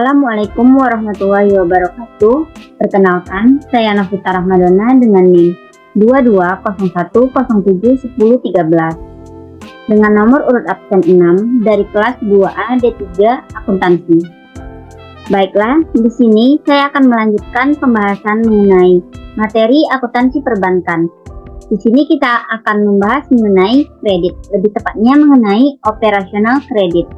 Assalamualaikum warahmatullahi wabarakatuh. Perkenalkan, saya Nafita Rahmadona dengan NIM 2201071013 dengan nomor urut absen 6 dari kelas 2A D3 Akuntansi. Baiklah, di sini saya akan melanjutkan pembahasan mengenai materi akuntansi perbankan. Di sini kita akan membahas mengenai kredit, lebih tepatnya mengenai operasional kredit.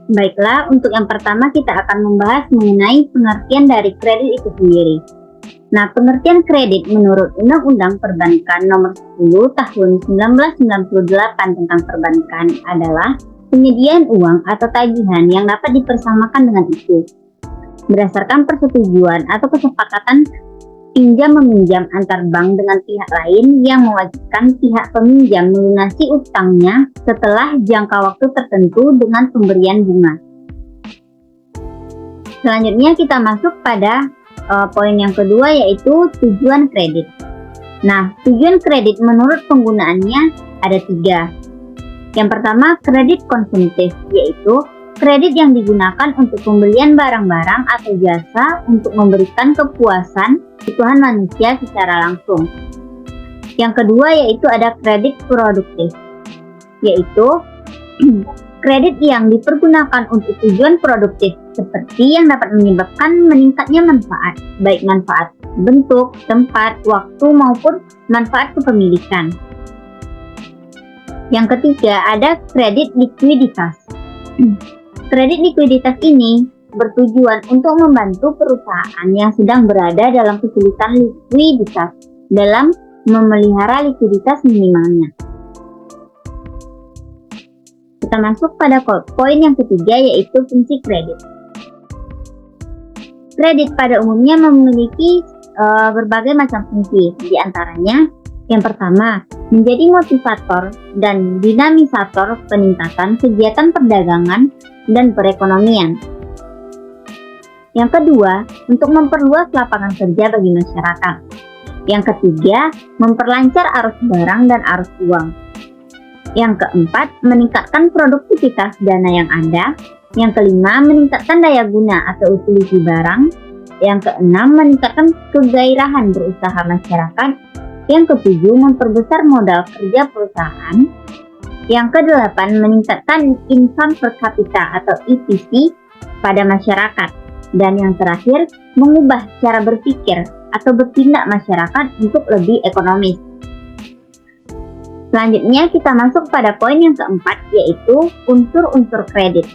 Baiklah, untuk yang pertama kita akan membahas mengenai pengertian dari kredit itu sendiri. Nah, pengertian kredit menurut Undang-Undang Perbankan Nomor 10 Tahun 1998 tentang perbankan adalah penyediaan uang atau tagihan yang dapat dipersamakan dengan itu, berdasarkan persetujuan atau kesepakatan pinjam-meminjam antar bank dengan pihak lain yang mewajibkan pihak peminjam melunasi utangnya setelah jangka waktu tertentu dengan pemberian bunga. Selanjutnya kita masuk pada poin yang kedua, yaitu tujuan kredit. Nah, tujuan kredit menurut penggunaannya ada 3. Yang pertama, kredit konsumtif, yaitu kredit yang digunakan untuk pembelian barang-barang atau jasa untuk memberikan kepuasan kebutuhan manusia secara langsung. Yang kedua yaitu ada kredit produktif, yaitu kredit yang dipergunakan untuk tujuan produktif seperti yang dapat menyebabkan meningkatnya manfaat, baik manfaat bentuk, tempat, waktu maupun manfaat kepemilikan. Yang ketiga ada kredit likuiditas. Kredit likuiditas ini bertujuan untuk membantu perusahaan yang sedang berada dalam kesulitan likuiditas dalam memelihara likuiditas minimalnya. Kita masuk pada poin yang ketiga, yaitu fungsi kredit. Kredit pada umumnya memiliki berbagai macam fungsi, di antaranya yang pertama, menjadi motivator dan dinamisator peningkatan kegiatan perdagangan dan perekonomian. Yang kedua, untuk memperluas lapangan kerja bagi masyarakat. Yang ketiga, memperlancar arus barang dan arus uang. Yang keempat, meningkatkan produktivitas dana yang ada. Yang kelima, meningkatkan daya guna atau utility barang. Yang keenam, meningkatkan kegairahan berusaha masyarakat. Yang ketujuh, memperbesar modal kerja perusahaan. Yang kedelapan, meningkatkan income per kapita atau IPC pada masyarakat. Dan yang terakhir, mengubah cara berpikir atau bertindak masyarakat untuk lebih ekonomis. Selanjutnya kita masuk pada poin yang keempat, yaitu unsur-unsur kredit.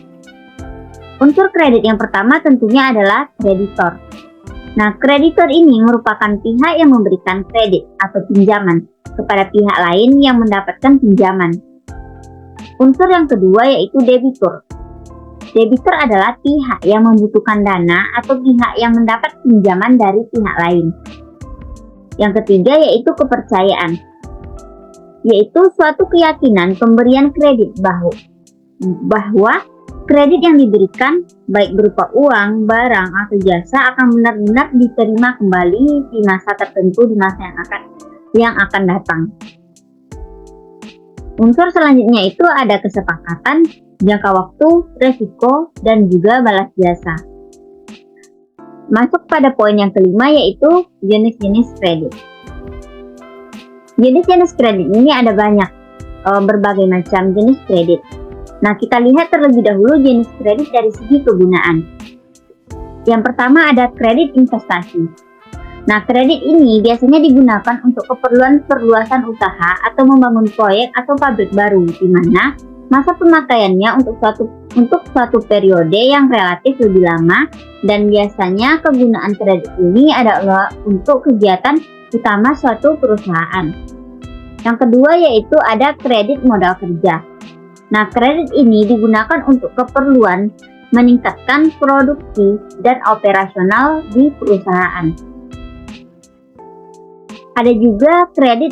Unsur kredit yang pertama tentunya adalah kreditor. Nah, kreditor ini merupakan pihak yang memberikan kredit atau pinjaman kepada pihak lain yang mendapatkan pinjaman. Unsur yang kedua yaitu debitur. Debitur adalah pihak yang membutuhkan dana atau pihak yang mendapat pinjaman dari pihak lain. Yang ketiga yaitu kepercayaan, yaitu suatu keyakinan pemberian kredit bahwa kredit yang diberikan baik berupa uang, barang, atau jasa akan benar-benar diterima kembali di masa tertentu, di masa yang akan datang. Unsur selanjutnya itu ada kesepakatan, jangka waktu, resiko, dan juga balas jasa. Masuk pada poin yang kelima yaitu jenis-jenis kredit. Jenis-jenis kredit ini ada banyak, berbagai macam jenis kredit. Nah, kita lihat terlebih dahulu jenis kredit dari segi kegunaan. Yang pertama ada kredit investasi. Nah, kredit ini biasanya digunakan untuk keperluan perluasan usaha atau membangun proyek atau pabrik baru, di mana masa pemakaiannya untuk suatu periode yang relatif lebih lama, dan biasanya kegunaan kredit ini adalah untuk kegiatan utama suatu perusahaan. Yang kedua yaitu ada kredit modal kerja. Nah, kredit ini digunakan untuk keperluan meningkatkan produksi dan operasional di perusahaan. Ada juga kredit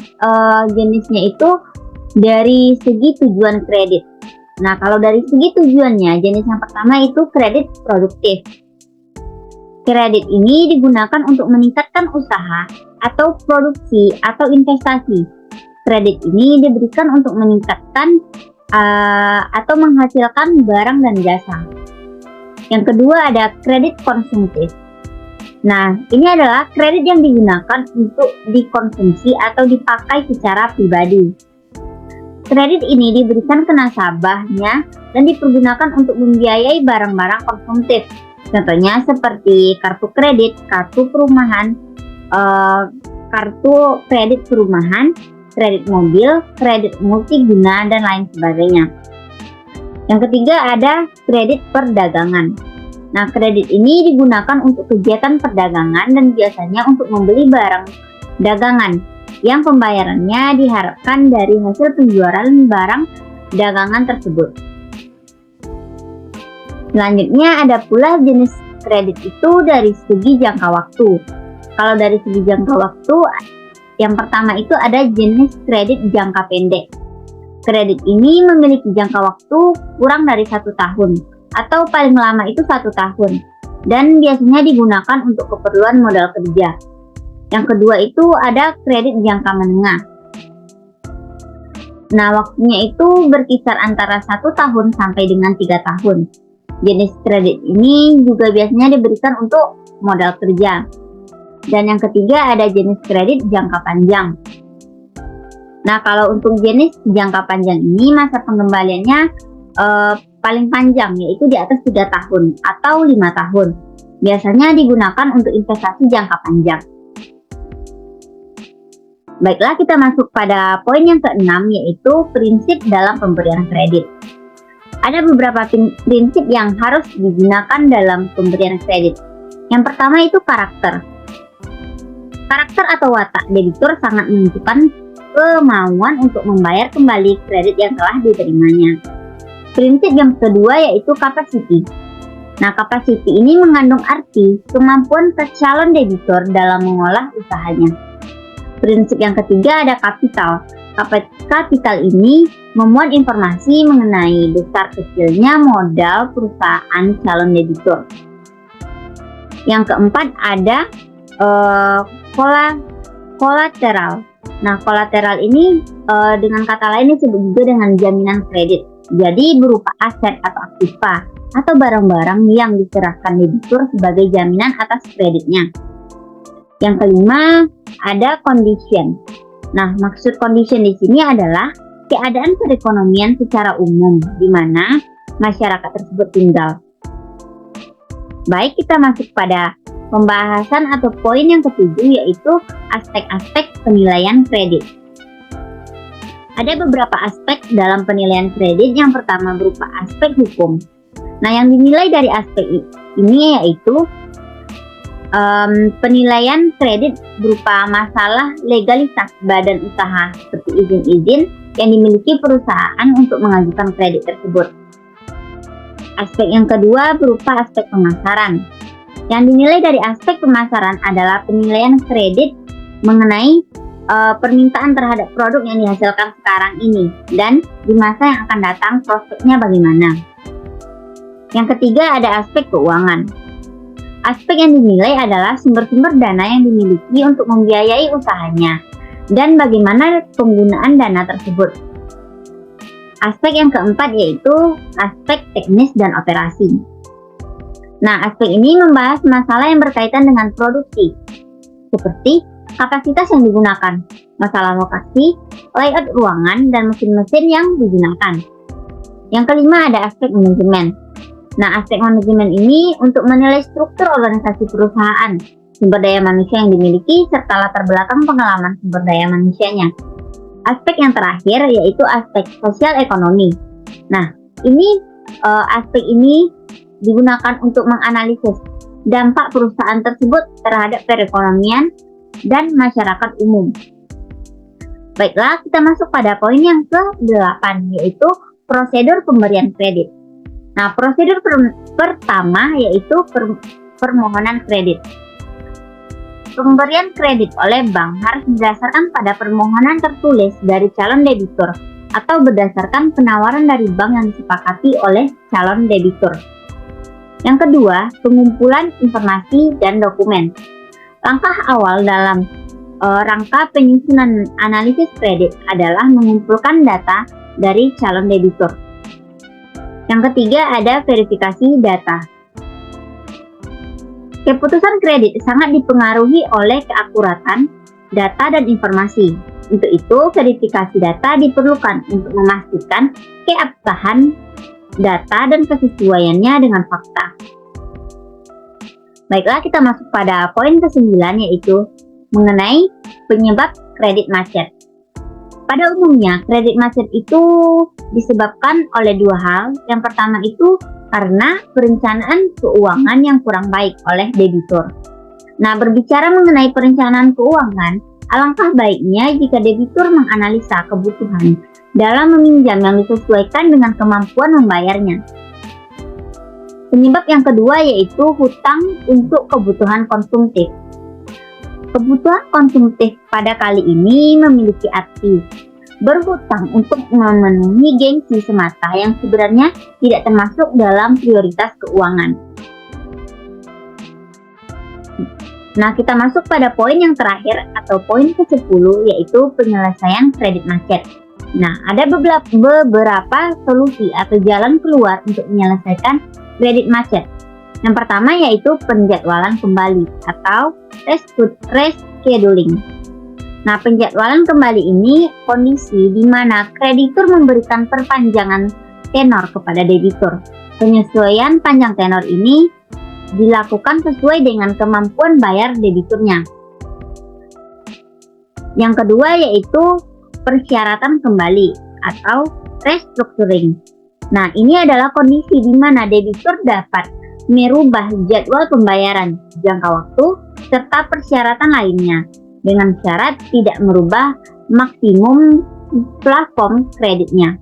jenisnya itu dari segi tujuan kredit. Nah, kalau dari segi tujuannya, jenis yang pertama itu kredit produktif. Kredit ini digunakan untuk meningkatkan usaha atau produksi atau investasi Kredit ini diberikan untuk meningkatkan atau menghasilkan barang dan jasa. Yang kedua ada kredit konsumtif. Nah, ini adalah kredit yang digunakan untuk dikonsumsi atau dipakai secara pribadi. Kredit ini diberikan ke nasabahnya dan dipergunakan untuk membiayai barang-barang konsumtif. Contohnya seperti kartu kredit, kartu perumahan, kartu kredit perumahan, kredit mobil, kredit multiguna, dan lain sebagainya. Yang ketiga ada kredit perdagangan. Nah, kredit ini digunakan untuk kegiatan perdagangan dan biasanya untuk membeli barang dagangan yang pembayarannya diharapkan dari hasil penjualan barang dagangan tersebut. Selanjutnya ada pula jenis kredit itu dari segi jangka waktu. Kalau dari segi jangka waktu, yang pertama itu ada jenis kredit jangka pendek. Kredit ini memiliki jangka waktu kurang dari 1 tahun atau paling lama itu 1 tahun dan biasanya digunakan untuk keperluan modal kerja. Yang kedua itu ada kredit jangka menengah. Nah, waktunya itu berkisar antara 1 tahun sampai dengan 3 tahun. Jenis kredit ini juga biasanya diberikan untuk modal kerja. Dan yang ketiga ada jenis kredit jangka panjang. Nah, kalau untuk jenis jangka panjang ini masa pengembaliannya paling panjang, yaitu di atas 3 tahun atau 5 tahun. Biasanya digunakan untuk investasi jangka panjang. Baiklah, kita masuk pada poin yang keenam, yaitu prinsip dalam pemberian kredit. Ada beberapa prinsip yang harus digunakan dalam pemberian kredit. Yang pertama itu karakter. Karakter atau watak debitur sangat menentukan kemauan untuk membayar kembali kredit yang telah diterimanya. Prinsip yang kedua yaitu capacity. Nah, capacity ini mengandung arti kemampuan calon debitur dalam mengolah usahanya. Prinsip yang ketiga ada kapital. Kapital ini memuat informasi mengenai besar kecilnya modal perusahaan calon debitur. Yang keempat ada kolateral. Nah, kolateral ini dengan kata lain disebut juga dengan jaminan kredit. Jadi berupa aset atau aktiva atau barang-barang yang diserahkan debitur sebagai jaminan atas kreditnya. Yang kelima ada condition. Nah, maksud condition di sini adalah keadaan perekonomian secara umum di mana masyarakat tersebut tinggal. Baik, kita masuk pada pembahasan atau poin yang ketujuh yaitu aspek-aspek penilaian kredit. Ada beberapa aspek dalam penilaian kredit. Yang pertama berupa aspek hukum. Nah, yang dinilai dari aspek ini yaitu penilaian kredit berupa masalah legalitas badan usaha seperti izin-izin yang dimiliki perusahaan untuk mengajukan kredit tersebut. Aspek yang kedua berupa aspek pemasaran. Yang dinilai dari aspek pemasaran adalah penilaian kredit mengenai permintaan terhadap produk yang dihasilkan sekarang ini dan di masa yang akan datang prospeknya bagaimana. Yang ketiga ada aspek keuangan. Aspek yang dinilai adalah sumber-sumber dana yang dimiliki untuk membiayai usahanya dan bagaimana penggunaan dana tersebut. Aspek yang keempat yaitu aspek teknis dan operasi. Nah, aspek ini membahas masalah yang berkaitan dengan produksi, seperti kapasitas yang digunakan, masalah lokasi, layout ruangan, dan mesin-mesin yang digunakan. Yang kelima ada aspek manajemen. Nah, aspek manajemen ini untuk menilai struktur organisasi perusahaan, sumber daya manusia yang dimiliki, serta latar belakang pengalaman sumber daya manusianya. Aspek yang terakhir yaitu aspek sosial ekonomi. Nah, aspek ini digunakan untuk menganalisis dampak perusahaan tersebut terhadap perekonomian dan masyarakat umum. Baiklah, kita masuk pada poin yang ke-8 yaitu prosedur pemberian kredit. Nah, prosedur pertama yaitu permohonan kredit. Pemberian kredit oleh bank harus berdasarkan pada permohonan tertulis dari calon debitur atau berdasarkan penawaran dari bank yang disepakati oleh calon debitur. Yang kedua, pengumpulan informasi dan dokumen. Langkah awal dalam rangka penyusunan analisis kredit adalah mengumpulkan data dari calon debitur. Yang ketiga ada verifikasi data. Keputusan kredit sangat dipengaruhi oleh keakuratan data dan informasi. Untuk itu, verifikasi data diperlukan untuk memastikan keabsahan data dan kesesuaiannya dengan fakta. Baiklah, kita masuk pada poin ke-9, yaitu mengenai penyebab kredit macet. Pada umumnya, kredit macet itu disebabkan oleh dua hal. Yang pertama itu karena perencanaan keuangan yang kurang baik oleh debitur. Nah, berbicara mengenai perencanaan keuangan, alangkah baiknya jika debitur menganalisa kebutuhan dalam meminjam yang disesuaikan dengan kemampuan membayarnya. Penyebab yang kedua yaitu hutang untuk kebutuhan konsumtif. Kebutuhan konsumtif pada kali ini memiliki arti berhutang untuk memenuhi gengsi semata yang sebenarnya tidak termasuk dalam prioritas keuangan. Nah, kita masuk pada poin yang terakhir atau poin ke-10, yaitu penyelesaian kredit macet. Nah, ada beberapa solusi atau jalan keluar untuk menyelesaikan kredit macet. Yang pertama yaitu penjadwalan kembali atau rescheduling. Nah, penjadwalan kembali ini kondisi di mana kreditur memberikan perpanjangan tenor kepada debitur. Penyesuaian panjang tenor ini dilakukan sesuai dengan kemampuan bayar debiturnya. Yang kedua yaitu persyaratan kembali atau restructuring. Nah, ini adalah kondisi di mana debitur dapat merubah jadwal pembayaran, jangka waktu, serta persyaratan lainnya dengan syarat tidak merubah maksimum plafon kreditnya.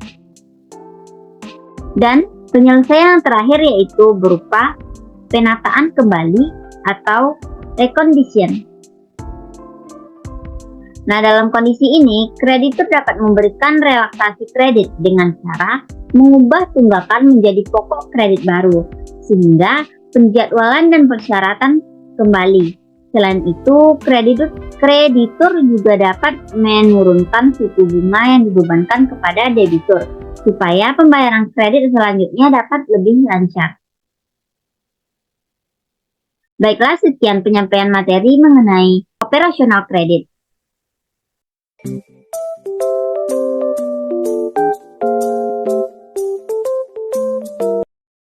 Dan penyelesaian terakhir yaitu berupa penataan kembali atau recondition. Nah, dalam kondisi ini, kreditur dapat memberikan relaksasi kredit dengan cara mengubah tunggakan menjadi pokok kredit baru, sehingga penjadwalan dan persyaratan kembali. Selain itu, kreditur juga dapat menurunkan suku bunga yang dibebankan kepada debitur, supaya pembayaran kredit selanjutnya dapat lebih lancar. Baiklah, sekian penyampaian materi mengenai operasional kredit.